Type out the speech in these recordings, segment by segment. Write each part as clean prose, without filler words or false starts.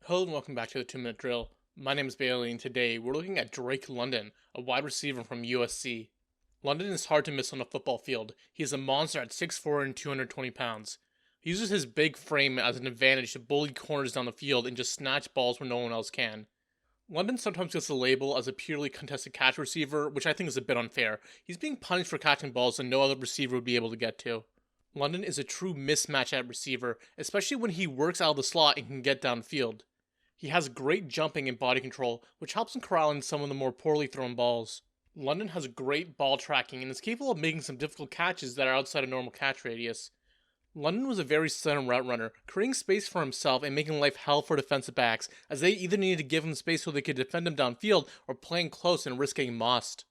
Hello and welcome back to the 2 Minute Drill. My name is Bailey and today we're looking at Drake London, a wide receiver from USC. London is hard to miss on a football field. He is a monster at 6'4 and 220 pounds. He uses his big frame as an advantage to bully corners down the field and just snatch balls where no one else can. London sometimes gets the label as a purely contested catch receiver, which I think is a bit unfair. He's being punished for catching balls that no other receiver would be able to get to. London is a true mismatch at receiver, especially when he works out of the slot and can get downfield. He has great jumping and body control, which helps him corral in some of the more poorly thrown balls. London has great ball tracking and is capable of making some difficult catches that are outside of normal catch radius. London was a very sudden route runner, creating space for himself and making life hell for defensive backs, as they either needed to give him space so they could defend him downfield or playing close and risk getting mossed.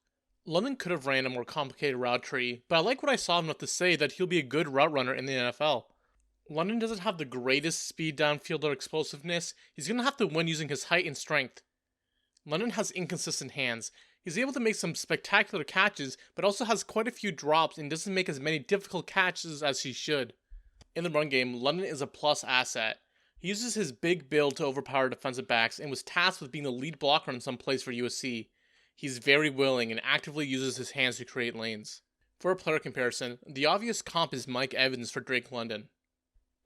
London could have ran a more complicated route tree, but I like what I saw enough to say that he'll be a good route runner in the NFL. London doesn't have the greatest speed downfield or explosiveness. He's going to have to win using his height and strength. London has inconsistent hands. He's able to make some spectacular catches, but also has quite a few drops and doesn't make as many difficult catches as he should. In the run game, London is a plus asset. He uses his big build to overpower defensive backs and was tasked with being the lead blocker in some plays for USC. He's very willing and actively uses his hands to create lanes. For a player comparison, the obvious comp is Mike Evans for Drake London.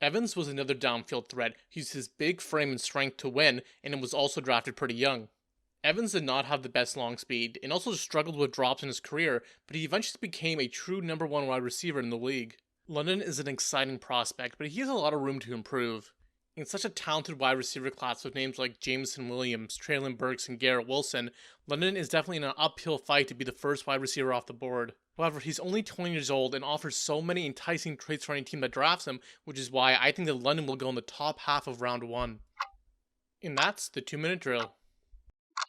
Evans was another downfield threat. He used his big frame and strength to win, and was also drafted pretty young. Evans did not have the best long speed, and also struggled with drops in his career, but he eventually became a true number one wide receiver in the league. London is an exciting prospect, but he has a lot of room to improve. In such a talented wide receiver class with names like Jameson Williams, Traylon Burks, and Garrett Wilson, London is definitely in an uphill fight to be the first wide receiver off the board. However, he's only 20 years old and offers so many enticing traits for any team that drafts him, which is why I think that London will go in the top half of round 1. And that's the 2 Minute Drill.